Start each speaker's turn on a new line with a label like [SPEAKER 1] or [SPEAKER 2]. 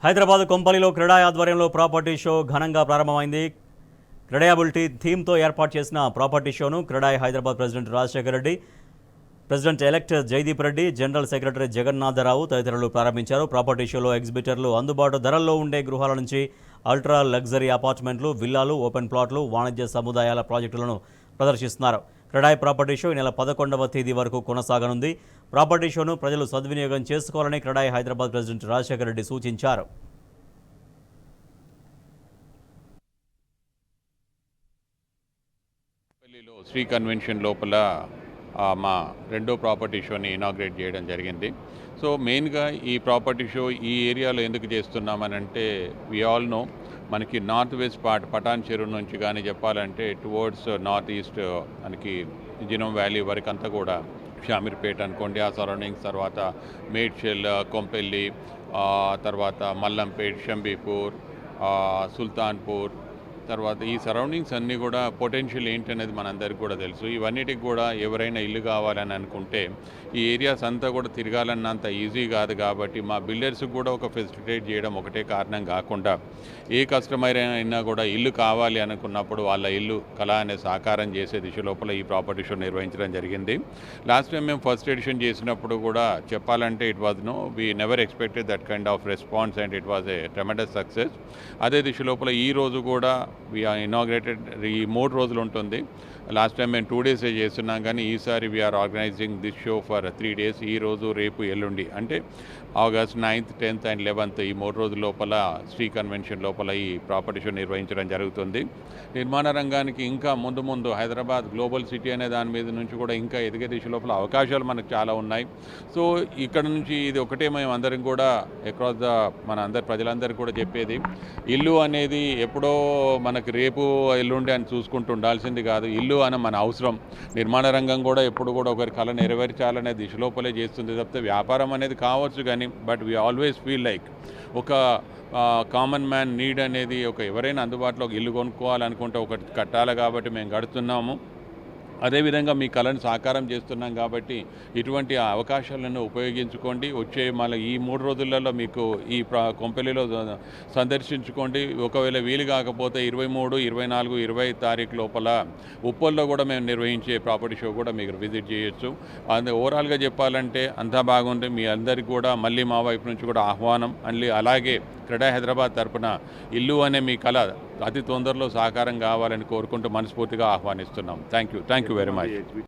[SPEAKER 1] హైదరాబాద్ కొంపల్లిలో క్రీడా ఆధ్వర్యంలో property show ఘనంగా ప్రారంభమైంది. క్రెడయబిలిటీ థీమ్తో ఏర్పాటు చేసిన ప్రాపర్టీ షోను CREDAI Hyderabad president Rajasekhara Reddy, president elect Jaideep Reddy, general secretary Jagannatharao తదితరులు ప్రారంభించారు. ప్రాపర్టీ షోలో ఎగ్జిబిటర్లు అందుబాటు ధరల్లో ఉండే గృహాల నుంచి అల్ట్రా లగ్జరీ అపార్ట్మెంట్లు, విల్లాలు, ఓపెన్ ప్లాట్లు, వాణిజ్య సముదాయాల ప్రాజెక్టులను ప్రదర్శిస్తున్నారు. క్రెడాయ్ ప్రాపర్టీ షో ఈ నెల 11వ తేదీ వరకు కొనసాగనుంది. ప్రాపర్టీ షోను ప్రజలు సద్వినియోగం చేసుకోవాలని క్రెడాయ్ హైదరాబాద్ ప్రెసిడెంట్ రాజశేఖర రెడ్డి సూచించారు.
[SPEAKER 2] శ్రీ కన్వెన్షన్ లోపల మా రెండో ప్రాపర్టీ షోని ఇనాగ్రేట్ చేయడం జరిగింది. సో మెయిన్గా ఈ ప్రాపర్టీ షో ఈ ఏరియాలో ఎందుకు చేస్తున్నామనంటే వి ఆల్ నో మనకి నార్త్ వెస్ట్ పార్ట్ పటాన్ చెరువు నుంచి కానీ చెప్పాలంటే టువర్డ్స్ నార్త్ ఈస్ట్ మనకి జినోం వ్యాలీ వరకు అంతా కూడా షామీర్పేట అనుకోండి, ఆ సరౌండింగ్స్, తర్వాత మేడ్చల్, కొంపెల్లి, తర్వాత మల్లంపేట్, షంబీపూర్, సుల్తాన్పూర్, తర్వాత ఈ సరౌండింగ్స్ అన్నీ కూడా పొటెన్షియల్ ఏంటనేది మనందరికీ కూడా తెలుసు. ఇవన్నిటికి కూడా ఎవరైనా ఇల్లు కావాలని అనుకుంటే ఈ ఏరియాస్ అంతా కూడా తిరగాలన్నంత ఈజీ కాదు. కాబట్టి మా బిల్డర్స్కి కూడా ఒక ఫెసిలిటేట్ చేయడం ఒకటే కారణం కాకుండా ఏ కస్టమర్ అయినా కూడా ఇల్లు కావాలి అనుకున్నప్పుడు వాళ్ళ ఇల్లు కళ అనే సాకారం చేసే దిశ లోపల ఈ ప్రాపర్టీ షో నిర్వహించడం జరిగింది. లాస్ట్ టైం మేము ఫస్ట్ ఎడిషన్ చేసినప్పుడు కూడా చెప్పాలంటే it was we never expected that kind of response and it was a tremendous success. అదే దిశ లోపల ఈ రోజు కూడా వీఆర్ ఇనాగ్రేటెడ్ ఈ 3 రోజులు ఉంటుంది. లాస్ట్ టైం మేము 2 days చేస్తున్నాం, కానీ ఈసారి we're organising this show for 3 days. ఈ రోజు, రేపు, ఎల్లుండి అంటే August 9th, 10th and 11th ఈ 3 రోజుల లోపల శ్రీ కన్వెన్షన్ లోపల ఈ ప్రాపర్టీ షో నిర్వహించడం జరుగుతుంది. నిర్మాణ రంగానికి ఇంకా ముందు హైదరాబాద్ గ్లోబల్ సిటీ అనే దాని మీద నుంచి కూడా ఇంకా ఎదిగే దిశ లోపల అవకాశాలు మనకు చాలా ఉన్నాయి. సో ఇక్కడ నుంచి ఇది ఒకటే మేము అందరం కూడా అక్రాస్ ద మన ప్రజలందరికీ కూడా చెప్పేది, ఇల్లు అనేది ఎప్పుడో మనకి రేపు ఎల్లుండి అని చూసుకుంటూ ఉండాల్సింది కాదు. ఇల్లు అనే మన అవసరం. నిర్మాణ రంగం కూడా ఎప్పుడు కూడా ఒకరి కళ నెరవేర్చాలనే దిశ లోపలే చేస్తుంది తప్పితే వ్యాపారం అనేది కావచ్చు కానీ but we always feel like ఒక కామన్ మ్యాన్ నీడ్ అనేది ఎవరైనా అందుబాటులో ఇల్లు కొనుక్కోవాలనుకుంటే ఒకటి కట్టాలి కాబట్టి మేము కడుతున్నాము. అదేవిధంగా మీ కళను సాకారం చేస్తున్నాం కాబట్టి ఇటువంటి అవకాశాలను ఉపయోగించుకోండి. వచ్చే మళ్ళీ ఈ 3 రోజులలో మీకు ఈ కొంపెల్లిలో సందర్శించుకోండి. ఒకవేళ వీలు కాకపోతే 23, 24, 20 తారీఖు లోపల ఉప్పల్లో కూడా మేము నిర్వహించే ప్రాపర్టీ షో కూడా మీరు విజిట్ చేయొచ్చు. ఓవరాల్గా చెప్పాలంటే అంతా బాగుంది. మీ అందరికీ కూడా మళ్ళీ మా వైపు నుంచి కూడా ఆహ్వానం. అలాగే క్రెడాయ్ హైదరాబాద్ తరఫున ఇల్లు అనే మీ కళ అతి తొందరలో సాకారం కావాలని కోరుకుంటూ మనస్ఫూర్తిగా ఆహ్వానిస్తున్నాం. Thank you very much.